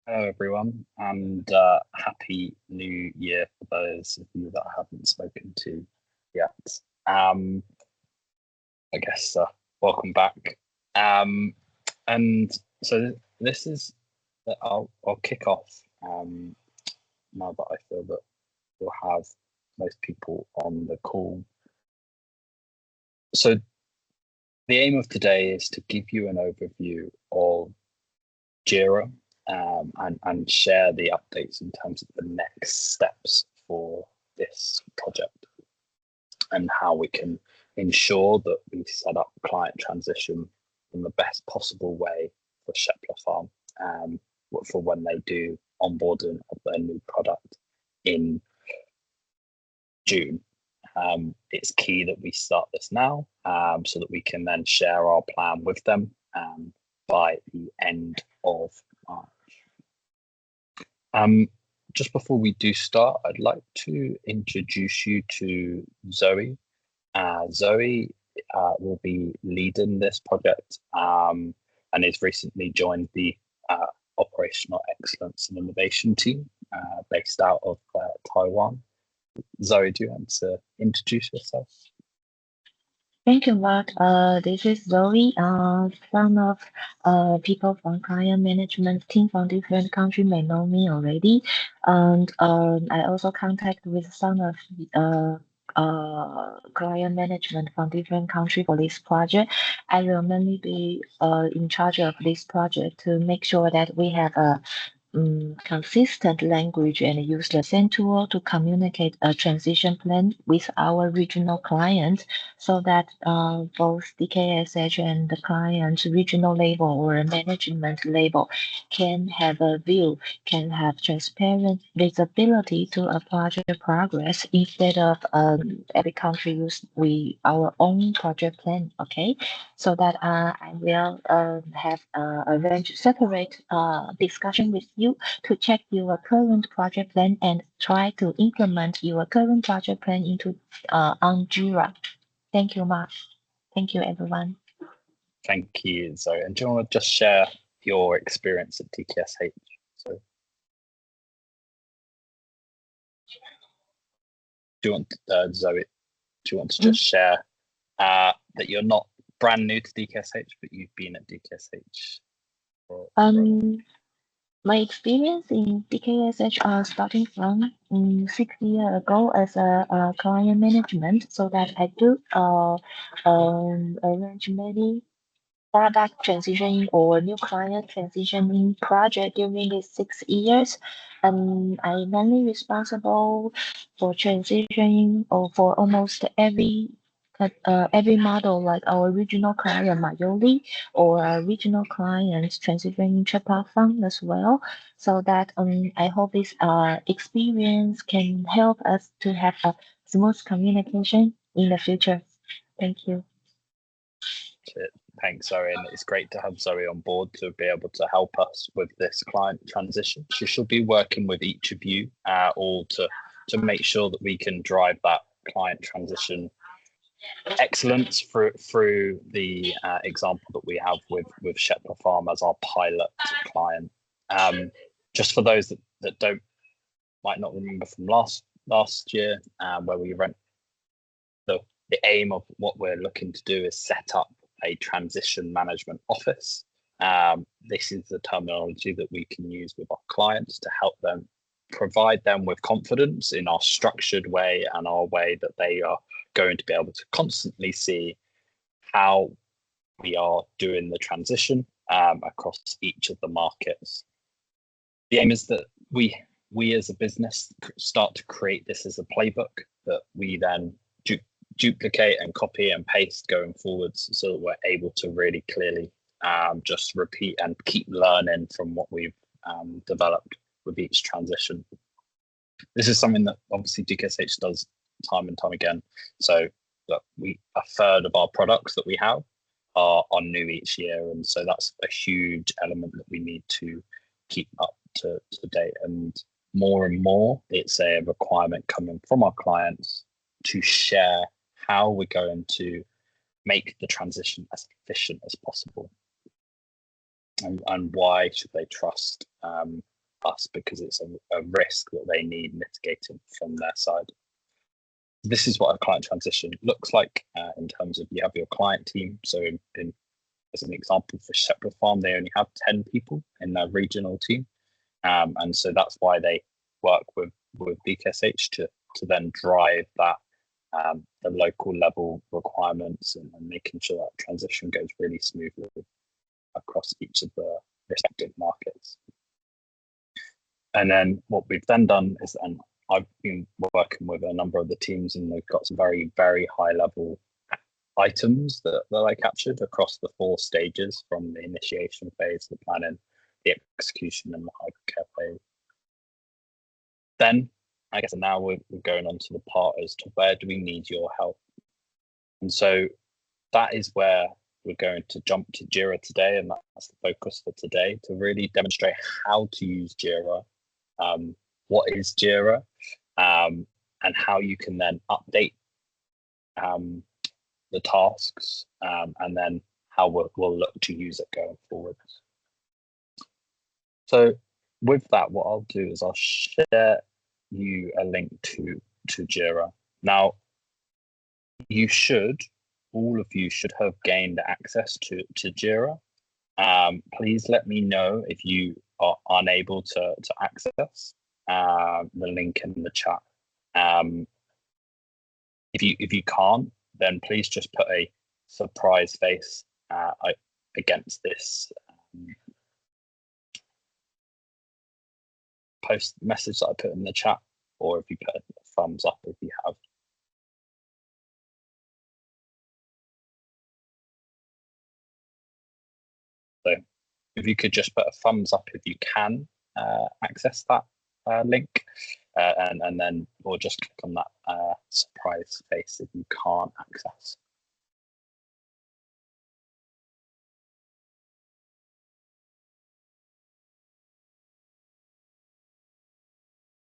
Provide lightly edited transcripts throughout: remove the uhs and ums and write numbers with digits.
Hello, everyone, and happy New Year for those of you that I haven't spoken to yet. Um, I guess welcome back. Um, and so this is I'll kick off now that I feel that we'll have most people on the call. So the aim of today is to give you an overview of Jira and share the updates in terms of the next steps for this project and how we can ensure that we set up client transition in the best possible way for Shepler Farm for when they do onboarding of their new product in June. It's key that we start this now so that we can then share our plan with them by the end of March. Just before we do start, I'd like to introduce you to Zoe. Zoe will be leading this project and has recently joined the Operational Excellence and Innovation team based out of Taiwan. Zoe, do you want to introduce yourself? Thank you, Mark. This is Zoe, some of people from client management team from different countries may know me already. And I also contact with some of client management from different countries for this project. I will mainly be in charge of this project to make sure that we have a consistent language and use the same tool to communicate a transition plan with our regional clients so that both DKSH and the client's regional level or management level can have a view, can have transparent visibility to a project progress instead of every country use our own project plan. Okay, so that I will have arrange separate discussion with you to check your current project plan and try to implement your current project plan into on Jira. Thank you, Mark. Thank you, everyone. Thank you, Zoe. And do you want to just share your experience at DKSH? So, do you want Zoe? Do you want to just share that you're not brand new to DKSH, but you've been at DKSH My experience in DKSH starting from 6 years ago as a client management, so that I do arrange many product transitioning or new client transitioning project during these 6 years. I'm mainly responsible for transitioning or for almost every model like our regional client Mayoli or our regional clients transitioning Chapa Fund as well. So that I hope this experience can help us to have a smooth communication in the future. Thank you. Thanks, Zoe, and it's great to have Zoe on board to be able to help us with this client transition. She'll be working with each of you all to make sure that we can drive that client transition excellence through the example that we have with Shepler Farm as our pilot client. Just for those that might not remember from last year, where we rent the aim of what we're looking to do is set up a transition management office. This is the terminology that we can use with our clients to help them provide them with confidence in our structured way and our way that they are going to be able to constantly see how we are doing the transition across each of the markets. The aim is that we as a business start to create this as a playbook that we then duplicate and copy and paste going forwards so that we're able to really clearly just repeat and keep learning from what we've developed with each transition. This is something that obviously DKSH does time and time again. So that a third of our products that we have are new each year. And so that's a huge element that we need to keep up to date. And more, it's a requirement coming from our clients to share how we're going to make the transition as efficient as possible. And why should they trust us because it's a risk that they need mitigating from their side. This is what a client transition looks like in terms of you have your client team. So as an example, for Shepherd Farm, they only have 10 people in their regional team. And so that's why they work with BKSH to then drive that the local level requirements and making sure that transition goes really smoothly across each of the respective markets. And then what we've then done is, and I've been working with a number of the teams, and they've got some very, very high level items that I captured across the 4 stages, from the initiation phase, the planning, the execution, and the hypercare phase. Then, I guess now we're going on to the part as to where do we need your help? And so that is where we're going to jump to Jira today, and that's the focus for today, to really demonstrate how to use Jira, what is Jira, and how you can then update the tasks, and then how we'll look to use it going forward. So with that, what I'll do is I'll share you a link to Jira. Now, all of you should have gained access to Jira. Please let me know if you are unable to access the link in the chat. If you can't, then please just put a surprise face against this post message that I put in the chat, or if you put a thumbs up if you have. So if you could just put a thumbs up if you can access that link, and then or just click on that surprise face if you can't access.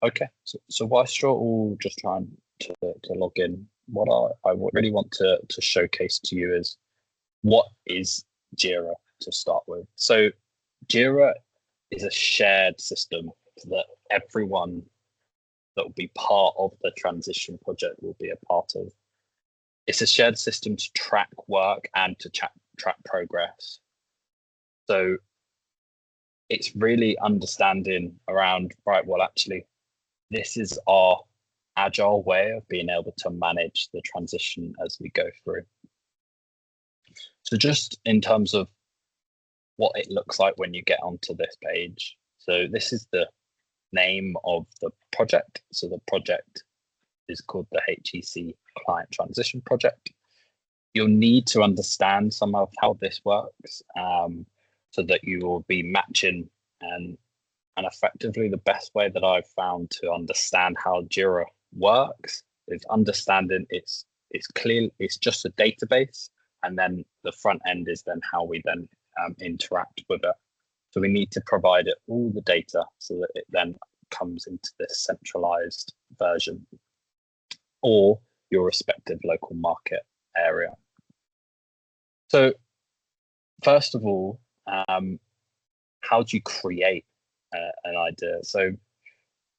Okay, so whilst you're all just trying to log in, what I really want to showcase to you is what is Jira to start with. So Jira is a shared system that everyone that will be part of the transition project will be a part of. It's a shared system to track work and to track progress. So it's really understanding around, right, well, actually, this is our agile way of being able to manage the transition as we go through. So just in terms of what it looks like when you get onto this page. So this is the name of the project. So the project is called the HEC Client Transition Project. You'll need to understand some of how this works, so that you will be matching and effectively the best way that I've found to understand how Jira works is understanding it's clear, it's just a database, and then the front end is then how we then interact with it. So we need to provide it all the data so that it then comes into this centralized version or your respective local market area. So first of all, how do you create an idea? So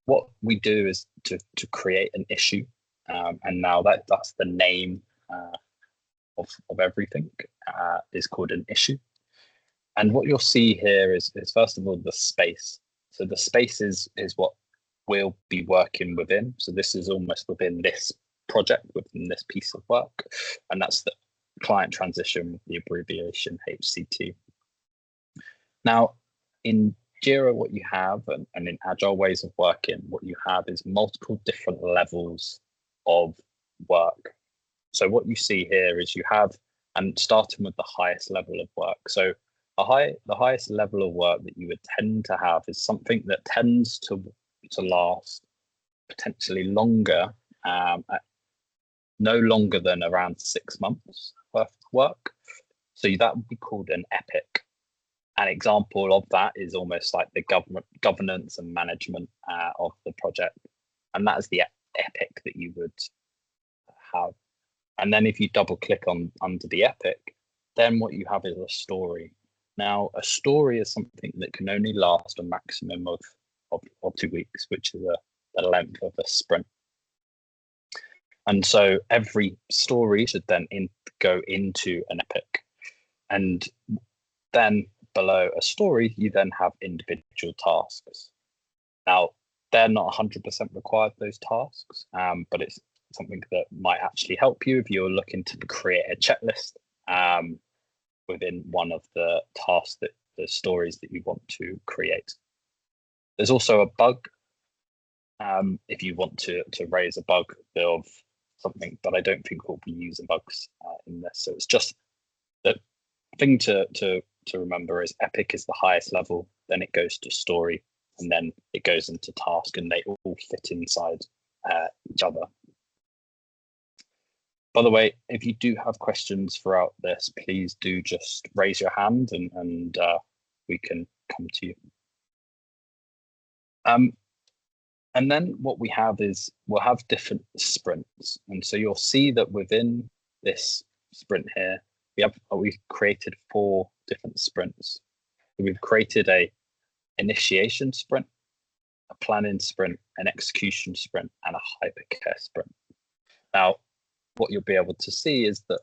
what we do is to create an issue, and now that's the name of everything, is called an issue. And what you'll see here is first of all the space. So the space is what we'll be working within. So this is almost within this project, within this piece of work, and that's the client transition with the abbreviation HCT. Now, in Jira, what you have, and in agile ways of working, what you have is multiple different levels of work. So what you see here is you have, and starting with the highest level of work. So the highest level of work that you would tend to have is something that tends to last potentially longer, no longer than around 6 months worth of work. So that would be called an epic. An example of that is almost like the governance and management of the project. And that is the epic that you would have. And then if you double click under the epic, then what you have is a story. Now, a story is something that can only last a maximum of of 2 weeks, which is the length of a sprint. And so every story should then go into an epic. And then below a story, you then have individual tasks. Now, they're not 100% required, those tasks, but it's something that might actually help you if you're looking to create a checklist within one of the tasks, the stories that you want to create. There's also a bug if you want to raise a bug of something, but I don't think we'll be using bugs in this. So it's just the thing to remember is epic is the highest level, then it goes to story, and then it goes into task, and they all fit inside each other. By the way, if you do have questions throughout this, please do just raise your hand and we can come to you. And then what we have is we'll have different sprints. And so you'll see that within this sprint here, we've created 4 different sprints. We've created a initiation sprint, a planning sprint, an execution sprint, and a hypercare sprint. Now, what you'll be able to see is that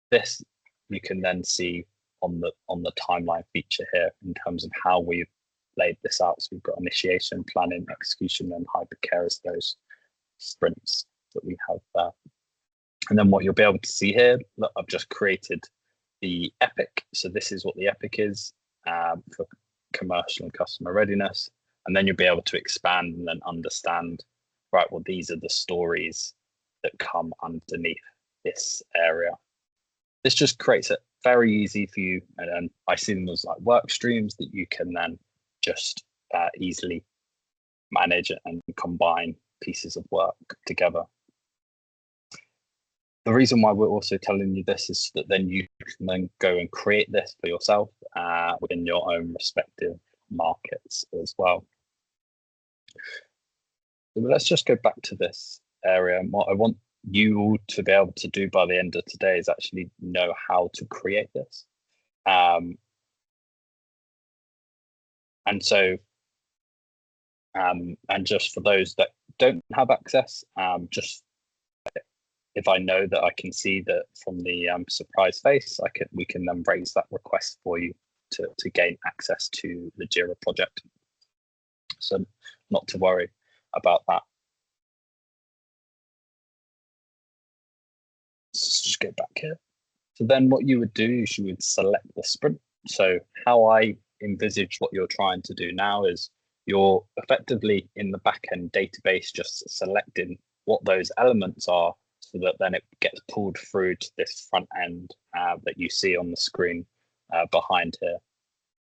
this you can then see on the timeline feature here in terms of how we've laid this out. So we've got initiation, planning, execution, and hypercare as those sprints that we have there. And then what you'll be able to see here, look, I've just created the epic. So this is what the epic is for commercial and customer readiness. And then you'll be able to expand and then understand, right, well, these are the stories that come underneath this area. This just creates it very easy for you. And then I see them as like work streams that you can then just easily manage and combine pieces of work together. The reason why we're also telling you this is that then you can then go and create this for yourself within your own respective markets as well. So let's just go back to this area. And what I want you all to be able to do by the end of today is actually know how to create this. And so, and just for those that don't have access, just if I know that I can see that from the surprise face, we can then raise that request for you to gain access to the Jira project. So not to worry about that. Let's just go back here. So then what you would do is you would select the sprint. So how I envisage what you're trying to do now is you're effectively in the backend database just selecting what those elements are so that then it gets pulled through to this front end that you see on the screen behind here.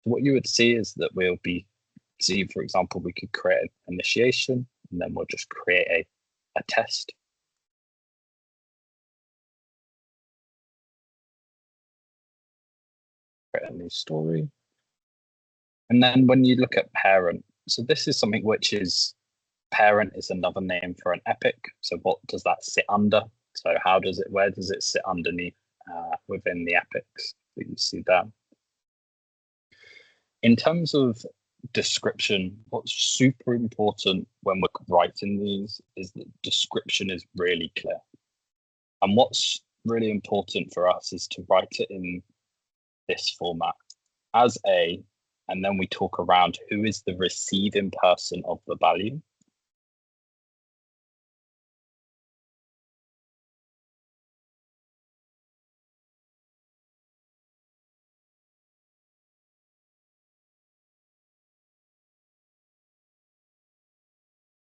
So what you would see is that we'll be, for example, we could create an initiation and then we'll just create a test. Create a new story. And then when you look at parent, so this is something which is parent is another name for an epic. So what does that sit under? So where does it sit underneath within the epics that you see there? In terms of description, what's super important when we're writing these is that description is really clear. And what's really important for us is to write it in this format as and then we talk around who is the receiving person of the value.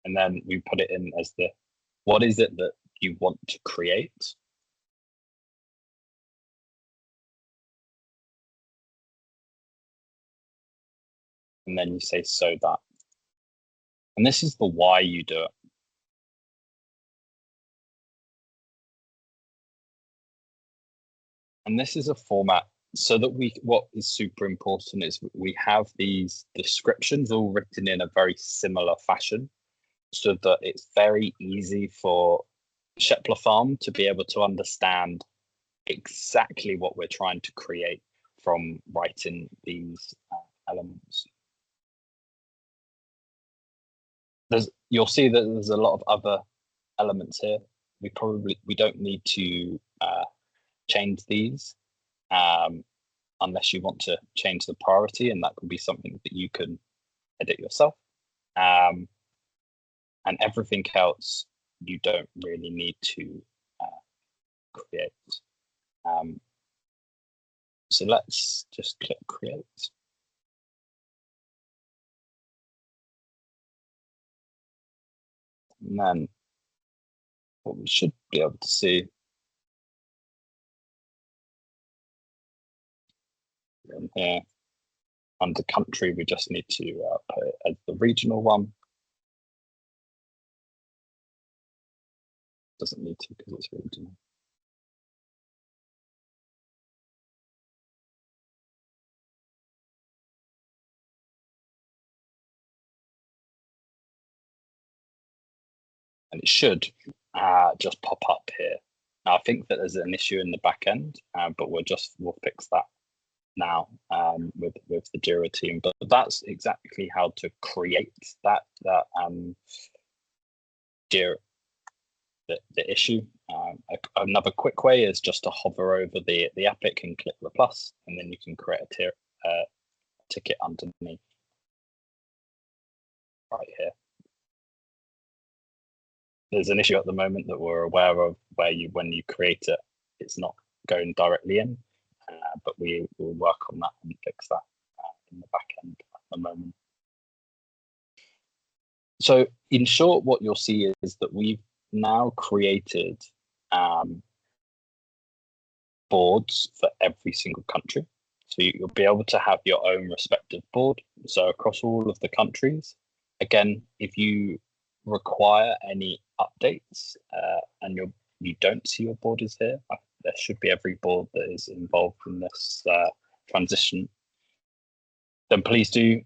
And then we put it in as what is it that you want to create? And then you say, so that. And this is the why you do it. And this is a format so that what is super important is we have these descriptions all written in a very similar fashion so that it's very easy for Shepler Farm to be able to understand exactly what we're trying to create from writing these elements. you'll see that there's a lot of other elements here. We don't need to change these unless you want to change the priority, and that could be something that you can edit yourself. And everything else you don't really need to create. So let's just click create. And then what we should be able to see in here under country, we just need to put it as the regional one. Doesn't need to because it's regional. And it should just pop up here. Now I think that there's an issue in the back end, but we'll fix that now with the Jira team. But that's exactly how to create that Jira the issue. Another quick way is just to hover over the epic and click the plus, and then you can create a ticket underneath right here. There's an issue at the moment that we're aware of where when you create it, it's not going directly in, but we will work on that and fix that in the back end at the moment. So in short, what you'll see is that we've now created boards for every single country. So you'll be able to have your own respective board. So across all of the countries, again, if you require any updates and you don't see your board is here, there should be every board that is involved in this transition, then please do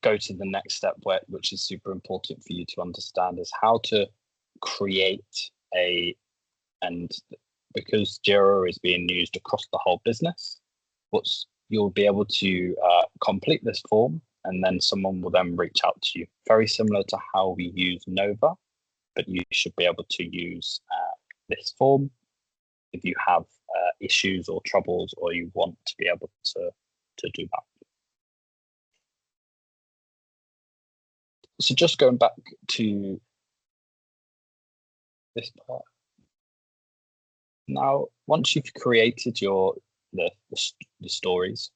go to the next step, which is super important for you to understand, is how to create and because Jira is being used across the whole business, you'll be able to complete this form, and then someone will then reach out to you. Very similar to how we use Nova, but you should be able to use this form if you have issues or troubles, or you want to be able to do that. So just going back to this part. Now, once you've created the stories,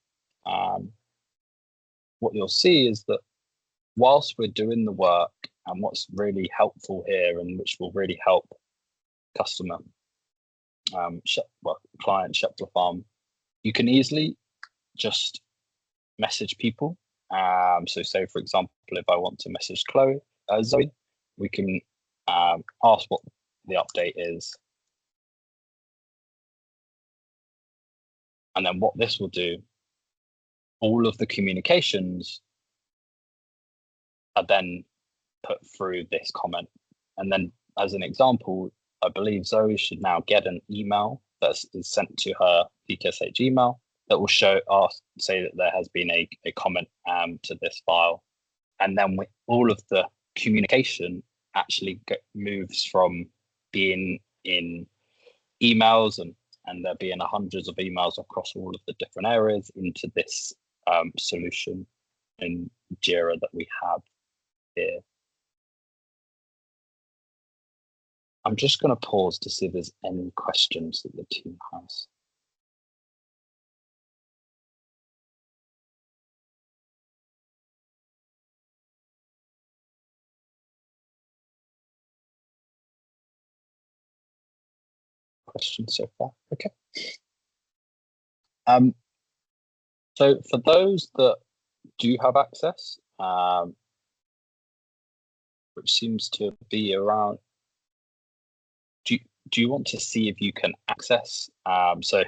what you'll see is that whilst we're doing the work, and what's really helpful here, and which will really help customer, client Shepler Farm, you can easily just message people. So say, for example, if I want to message Zoe, we can ask what the update is. And then what this will do, all of the communications are then put through this comment. And then as an example, I believe Zoe should now get an email that is sent to her PKSH email that will say that there has been a comment to this file. And then all of the communication actually moves from being in emails and there being hundreds of emails across all of the different areas into this solution in Jira that we have here. I'm just going to pause to see if there's any questions that the team has. Questions so far? Okay. So for those that do have access, which seems to be around, do you want to see if you can access? So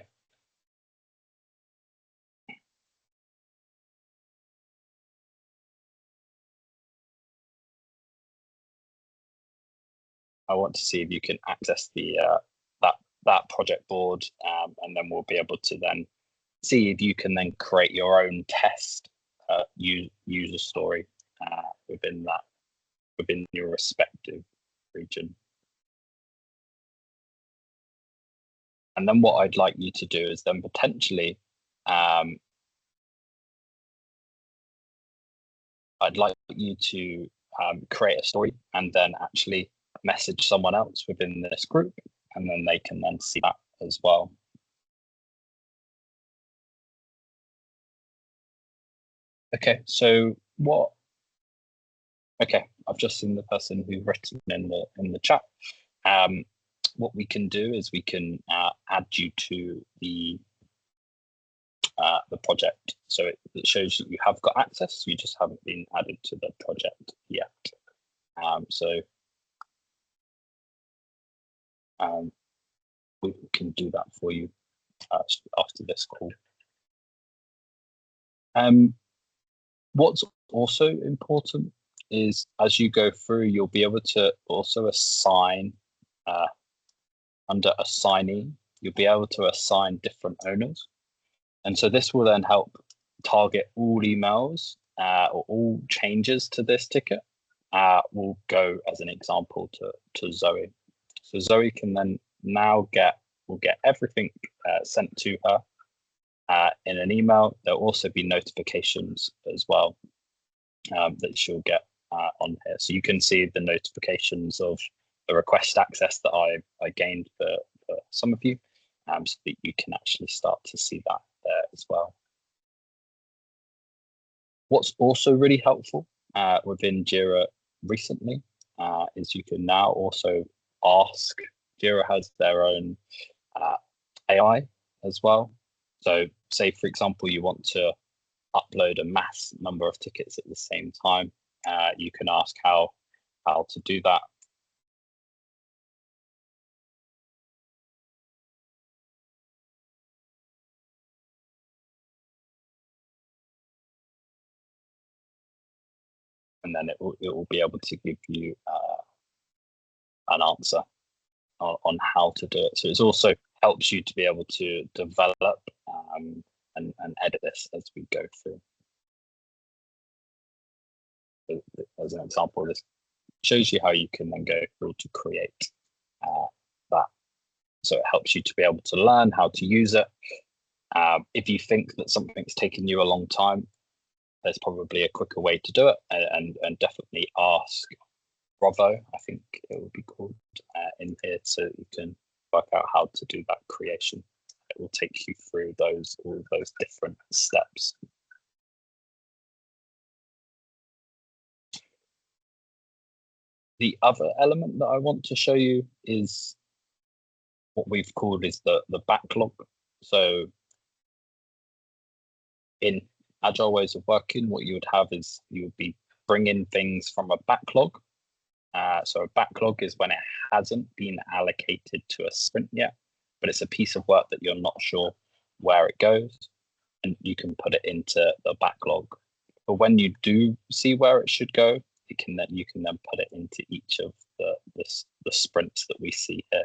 I want to see if you can access the that project board, and then we'll be able to then see if you can then create your own test user story within that. within your respective region. And then what I'd like you to do is then potentially, I'd like you to create a story and then actually message someone else within this group, and then they can then see that as well. Okay, so okay, I've just seen the person who's written in the chat. What we can do is we can add you to the project. So it shows that you have got access, you just haven't been added to the project yet. We can do that for you after this call. What's also important is as you go through, you'll be able to also assign under assignee, you'll be able to assign different owners. And so this will then help target all emails or all changes to this ticket will go as an example to Zoe. So Zoe can then now will get everything sent to her in an email. There'll also be notifications as well that she'll get on here. So you can see the notifications of the request access that I gained for some of you, so that you can actually start to see that there as well. What's also really helpful within Jira recently is you can now also ask. Jira has their own AI as well. So say, for example, you want to upload a mass number of tickets at the same time. You can ask how to do that. And then it will be able to give you an answer on how to do it. So it also helps you to be able to develop and edit this as we go through. As an example, this shows you how you can then go through to create that. So it helps you to be able to learn how to use it. If you think that something's taken you a long time, there's probably a quicker way to do it, and definitely ask Bravo, I think it will be called, in here, so that you can work out how to do that creation. It will take you through all those different steps. The other element that I want to show you is what we've called is the backlog. So in agile ways of working, what you would have is you would be bringing things from a backlog. So a backlog is when it hasn't been allocated to a sprint yet, but it's a piece of work that you're not sure where it goes, and you can put it into the backlog. But when you do see where it should go, you can then put it into each of the sprints that we see here.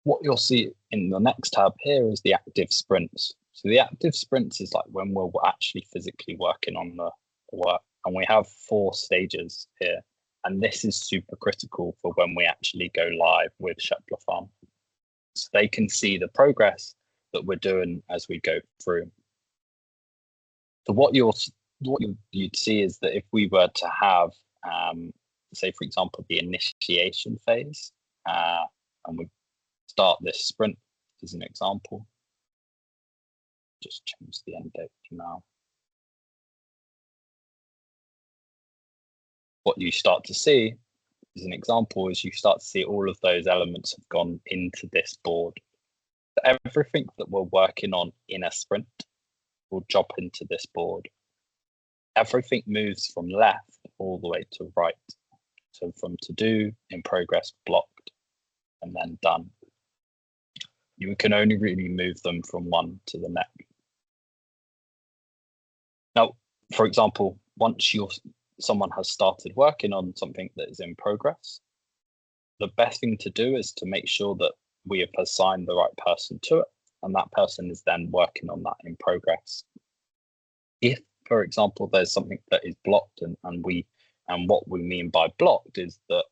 What you'll see in the next tab here is the active sprints. So the active sprints is like when we're actually physically working on the work, and we have 4 stages here. And this is super critical for when we actually go live with Shepler Farm. So they can see the progress that we're doing as we go through. So what you'd see is that if we were to have, say, for example, the initiation phase, and we start this sprint as an example, just change the end date for now. What you start to see as an example is you start to see all of those elements have gone into this board. So everything that we're working on in a sprint will drop into this board. Everything moves from left all the way to right. So from to do, in progress, blocked, and then done. You can only really move them from one to the next. Now, for example, once someone has started working on something that is in progress, the best thing to do is to make sure that we have assigned the right person to it, and that person is then working on that in progress. If for example, there's something that is blocked, and what we mean by blocked is that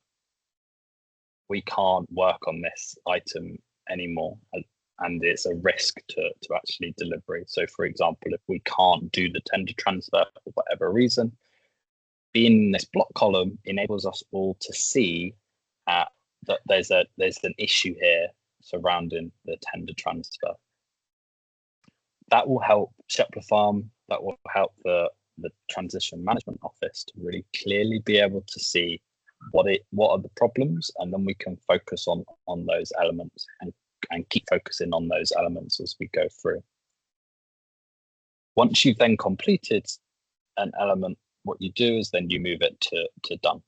we can't work on this item anymore, and it's a risk to actually delivery. So, for example, if we can't do the tender transfer for whatever reason, being in this block column enables us all to see that there's an issue here surrounding the tender transfer. That will help Shepler Farm. That will help the transition management office to really clearly be able to see what are the problems, and then we can focus on those elements and keep focusing on those elements as we go through. Once you've then completed an element, what you do is then you move it to done.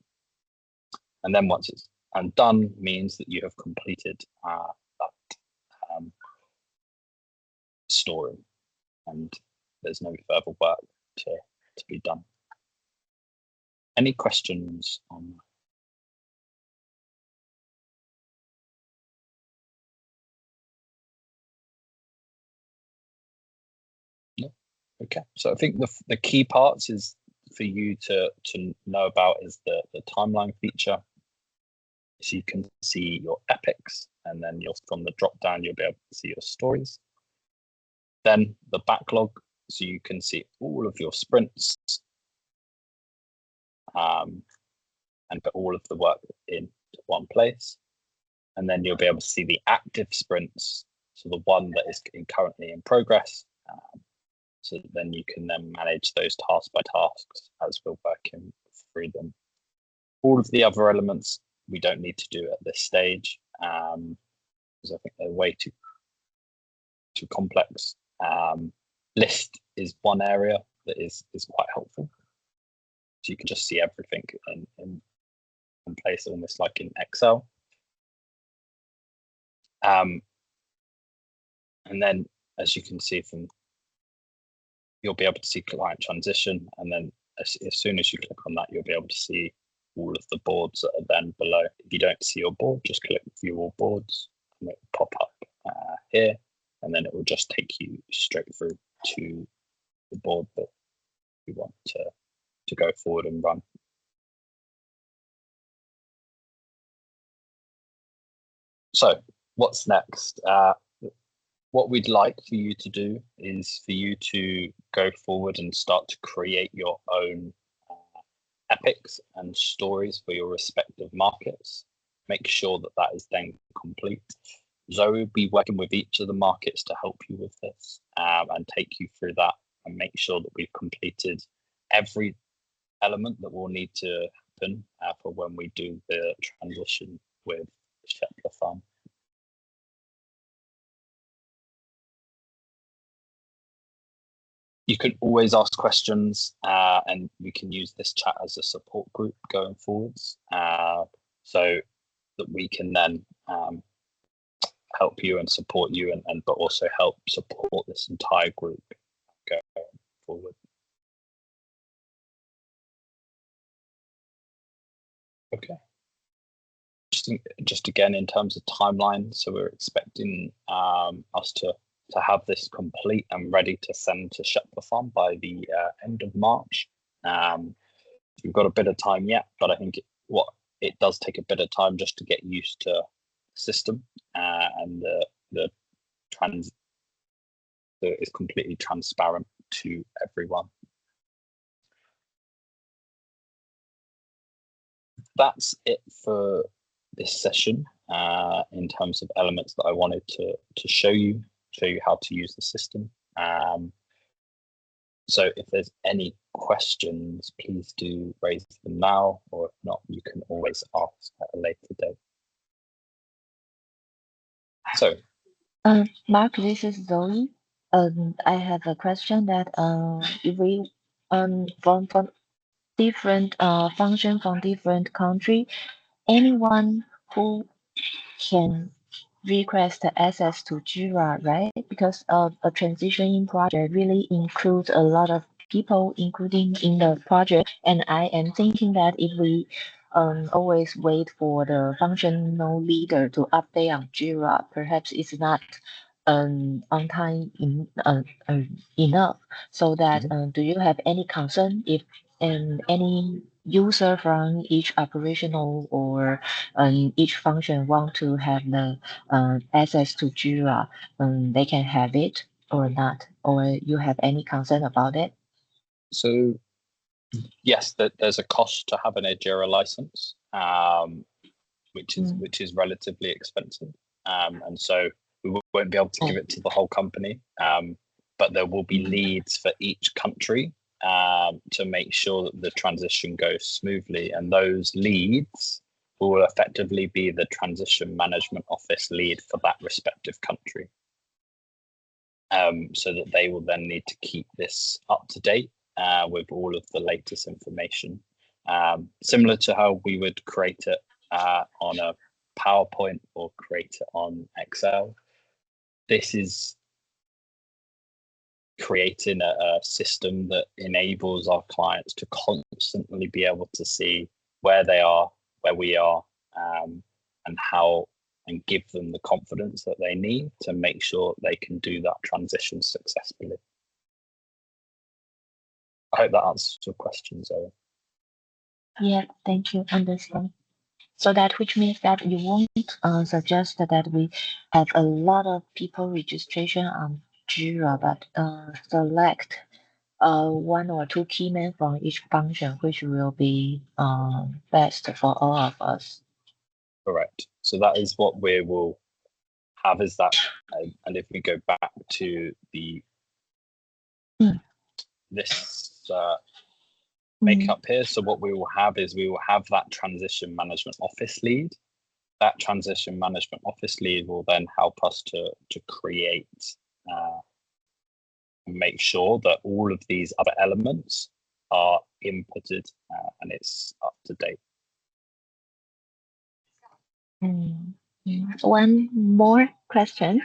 And then once it's done means that you have completed that story, and there's no further work to be done. Any questions on? No? Okay, so I think the key parts is for you to know about is the timeline feature. So you can see your epics, and then from the drop down you'll be able to see your stories. Then the backlog, so you can see all of your sprints and put all of the work into one place. And then you'll be able to see the active sprints, so the one that is currently in progress. So then you can then manage those task by tasks as we're working through them. All of the other elements we don't need to do at this stage, because I think they're way too complex. List is one area that is quite helpful. So you can just see everything in place, almost like in Excel. And then, as you can see you'll be able to see client transition, and then as soon as you click on that, you'll be able to see all of the boards that are then below. If you don't see your board, just click view all boards, and it will pop up here, and then it will just take you straight through to the board that you want to go forward and run. So what's next? What we'd like for you to do is for you to go forward and start to create your own epics and stories for your respective markets. Make sure that is then complete. Zoe will be working with each of the markets to help you with this and take you through that and make sure that we've completed every element that will need to happen for when we do the transition with Shepler Farm. You can always ask questions, and we can use this chat as a support group going forwards, so that we can then help you and support you, but also help support this entire group going forward. Okay. Just again, in terms of timeline, so we're expecting us to have this complete and ready to send to Shepler Farm by the end of March. We've got a bit of time yet, but I think it does take a bit of time just to get used to the system and the is completely transparent to everyone. That's it for this session in terms of elements that I wanted to show you how to use the system. So if there's any questions, please do raise them now, or if not, you can always ask at a later date. So, Mark, this is Zoe. I have a question that if we from different function from different country, anyone who can request access to Jira, right? Because a transitioning project really includes a lot of people, including in the project. And I am thinking that if we always wait for the functional leader to update on Jira, perhaps it's not on time enough, so that do you have any concern if any user from each operational or each function want to have the access to Jira, they can have it or not, or you have any concern about it? So yes, there's a cost to having a Jira license, which is relatively expensive, and so we won't be able to give it to the whole company, but there will be leads for each country to make sure that the transition goes smoothly, and those leads will effectively be the transition management office lead for that respective country, so that they will then need to keep this up to date with all of the latest information, similar to how we would create it on a PowerPoint or create it on Excel. This is creating a system that enables our clients to constantly be able to see where they are, where we are, and how, and give them the confidence that they need to make sure they can do that transition successfully. I hope that answers your question, Zoe. Yeah, thank you. Understand. So that which means that you won't suggest that we have a lot of people registration on Jira, but select one or two key men from each function, which will be best for all of us. Correct. So that is what we will have, is that, and if we go back to this makeup here, so what we will have is we will have that transition management office lead. That transition management office lead will then help us to create and make sure that all of these other elements are inputted and it's up to date. One more question.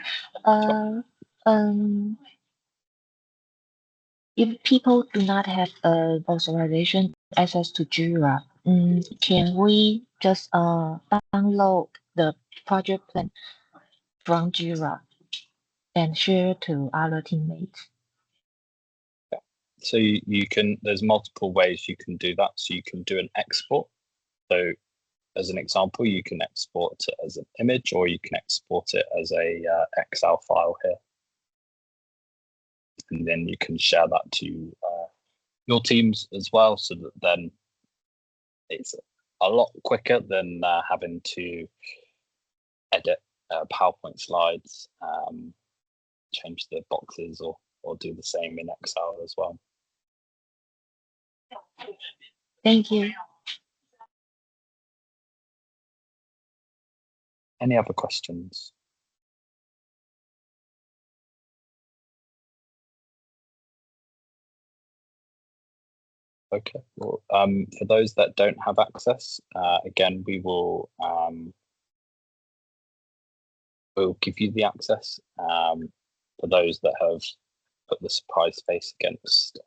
If people do not have authorization access to Jira, can we just download the project plan from Jira and share to other teammates? Yeah. So you can, there's multiple ways you can do that. So you can do an export. So as an example, you can export it as an image, or you can export it as a Excel file here. And then you can share that to your teams as well, so that then it's a lot quicker than having to edit PowerPoint slides, change the boxes, or do the same in Excel as well. Thank you. Any other questions? Okay, well, for those that don't have access, again, we'll give you the access. For those that have put the surprise face against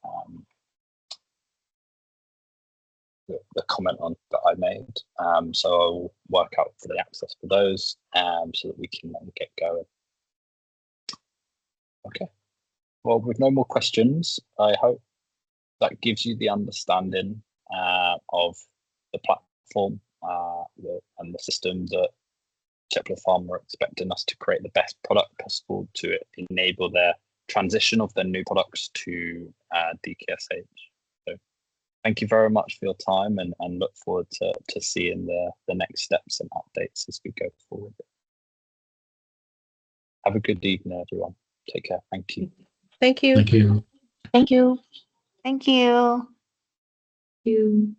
the comment on that I made, so I'll work out for the access for those, so that we can then get going. Okay, well, with no more questions, I hope that gives you the understanding of the platform and the system that Chipler Pharma are expecting us to create the best product possible to enable their transition of their new products to DKSH. So thank you very much for your time, and look forward to seeing the next steps and updates as we go forward. Have a good evening, everyone. Take care. Thank you. Thank you. Thank you. Thank you. Thank you. Thank you.